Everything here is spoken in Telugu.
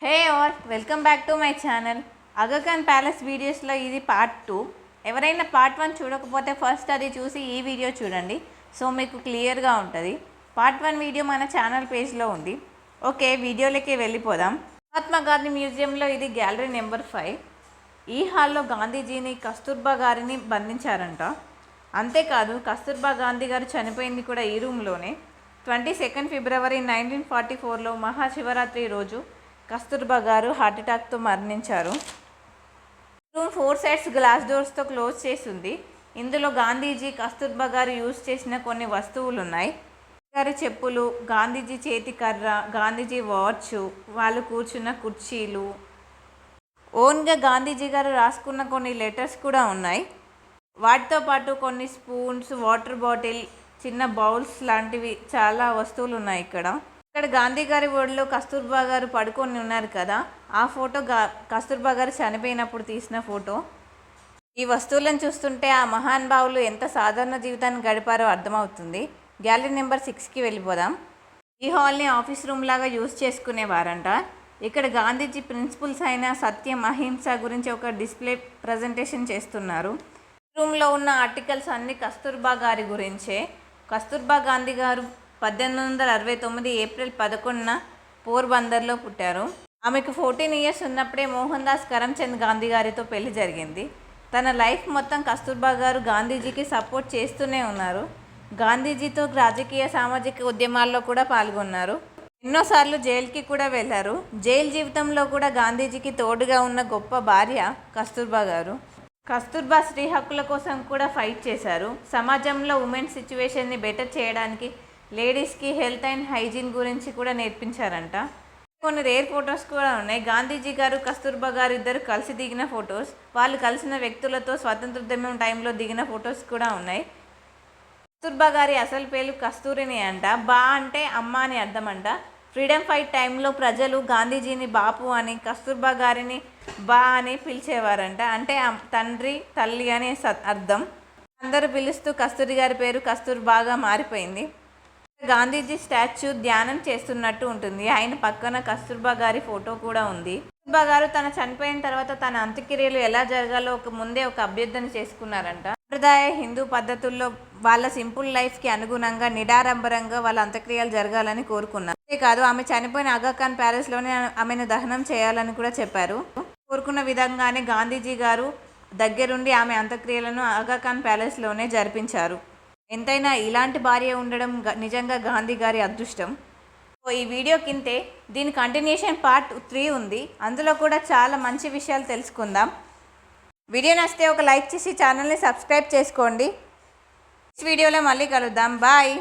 Hey all welcome back to my channel. అగా ఖాన్ ప్యాలెస్ వీడియోస్లో ఇది పార్ట్ 2. ఎవరైనా పార్ట్ 1 చూడకపోతే ఫస్ట్ అది చూసి ఈ వీడియో చూడండి, సో మీకు క్లియర్గా ఉంటుంది. పార్ట్ 1 వీడియో మన ఛానల్ పేజ్లో ఉంది. ఓకే, వీడియోలోకి వెళ్ళిపోదాం. మహాత్మా గాంధీ మ్యూజియంలో ఇది గ్యాలరీ నెంబర్ 5. ఈ హాల్లో గాంధీజీని, కస్తూర్బా గారిని బంధించారంట. అంతేకాదు కస్తూర్బా గాంధీ గారు చనిపోయింది కూడా ఈ రూమ్లోనే. 22 ఫిబ్రవరి 1944లో మహాశివరాత్రి రోజు కస్తూర్బా గారు హార్ట్అటాక్తో మరణించారు. రూమ్ 4 సైడ్స్ గ్లాస్ డోర్స్తో క్లోజ్ చేసి ఉంది. ఇందులో గాంధీజీ, కస్తూర్బా గారు యూజ్ చేసిన కొన్ని వస్తువులు ఉన్నాయి. గారి చెప్పులు, గాంధీజీ చేతి కర్ర, గాంధీజీ వాచ్, వాళ్ళు కూర్చున్న కుర్చీలు, ఓన్గా గాంధీజీ గారు రాసుకున్న కొన్ని లెటర్స్ కూడా ఉన్నాయి. వాటితో పాటు కొన్ని స్పూన్స్, వాటర్ బాటిల్, చిన్న బౌల్స్ లాంటివి చాలా వస్తువులు ఉన్నాయి. ఇక్కడ గాంధీ గారి ఒడిలో కస్తూర్బా గారు పడుకొని ఉన్నారు కదా, ఆ ఫోటో కస్తూర్బా గారు చనిపోయినప్పుడు తీసిన ఫోటో. ఈ వస్తువులను చూస్తుంటే ఆ మహానుభావులు ఎంత సాధారణ జీవితాన్ని గడిపారో అర్థమవుతుంది. గ్యాలరీ నెంబర్ 6కి వెళ్ళిపోదాం. ఈ హాల్ని ఆఫీస్ రూమ్ లాగా యూజ్ చేసుకునేవారంట. ఇక్కడ గాంధీజీ ప్రిన్సిపల్స్ అయిన సత్యం, అహింస గురించి ఒక డిస్ప్లే ప్రజెంటేషన్ చేస్తున్నారు. రూమ్లో ఉన్న ఆర్టికల్స్ అన్నీ కస్తూర్బా గారి గురించే. కస్తూర్బా గాంధీ గారు 1869 ఏప్రిల్ 11న పోర్బందర్లో పుట్టారు. ఆమెకు 14 ఇయర్స్ ఉన్నప్పుడే మోహన్ దాస్ కరమ్చంద్ గాంధీ గారితో పెళ్లి జరిగింది. తన లైఫ్ మొత్తం కస్తూర్బా గారు గాంధీజీకి సపోర్ట్ చేస్తూనే ఉన్నారు. గాంధీజీతో రాజకీయ, సామాజిక ఉద్యమాల్లో కూడా పాల్గొన్నారు. ఎన్నోసార్లు జైలుకి కూడా వెళ్ళారు. జైలు జీవితంలో కూడా గాంధీజీకి తోడుగా ఉన్న గొప్ప భార్య కస్తూర్బా గారు. కస్తూర్బా స్త్రీ హక్కుల కోసం కూడా ఫైట్ చేశారు. సమాజంలో ఉమెన్స్ సిచ్యువేషన్ని బెటర్ చేయడానికి లేడీస్కి హెల్త్ అండ్ హైజీన్ గురించి కూడా నేర్పించారంట. కొన్ని రేర్ ఫొటోస్ కూడా ఉన్నాయి. గాంధీజీ గారు, కస్తూర్బా గారు ఇద్దరు కలిసి దిగిన ఫొటోస్, వాళ్ళు కలిసిన వ్యక్తులతో స్వాతంత్రోద్యమం టైంలో దిగిన ఫొటోస్ కూడా ఉన్నాయి. కస్తూర్బా గారి అసలు పేరు కస్తూరిని అంట. బా అంటే అమ్మ అని అర్థం అంట. ఫ్రీడమ్ ఫైట్ టైంలో ప్రజలు గాంధీజీని బాపు అని, కస్తూర్బా గారిని బా అని పిలిచేవారంట. అంటే తండ్రి, తల్లి అని అర్థం. అందరూ పిలుస్తూ కస్తూరి గారి పేరు కస్తూర్బాగా మారిపోయింది. గాంధీజీ స్టాచ్యూ ధ్యానం చేస్తున్నట్టు ఉంటుంది. ఆయన పక్కన కస్తూర్బా గారి ఫోటో కూడా ఉంది. కస్తూర్బా గారు తన చనిపోయిన తర్వాత తన అంత్యక్రియలు ఎలా జరగాలో ముందే ఒక అభ్యర్థన చేసుకున్నారంట. సంప్రదాయ హిందూ పద్ధతుల్లో వాళ్ళ సింపుల్ లైఫ్కి అనుగుణంగా నిడారంభరంగా వాళ్ళ అంత్యక్రియలు జరగాలని కోరుకున్నారు. అంతేకాదు ఆమె చనిపోయిన ఆగా ఖాన్ ప్యాలెస్లోనే ఆమెను దహనం చేయాలని కూడా చెప్పారు. కోరుకున్న విధంగానే గాంధీజీ గారు దగ్గరుండి ఆమె అంత్యక్రియలను ఆగా ఖాన్ ప్యాలెస్లోనే జరిపించారు. ఎంతైనా ఇలాంటి భార్య ఉండడం నిజంగా గాంధీ గారి అదృష్టం. ఈ వీడియో కింతే దీని కంటిన్యూషన్ పార్ట్ 3 ఉంది. అందులో కూడా చాలా మంచి విషయాలు తెలుసుకుందాం. వీడియో నచ్చితే ఒక లైక్ చేసి ఛానల్ని సబ్స్క్రైబ్ చేసుకోండి. నెక్స్ట్ వీడియోలో మళ్ళీ కలుద్దాం. బాయ్.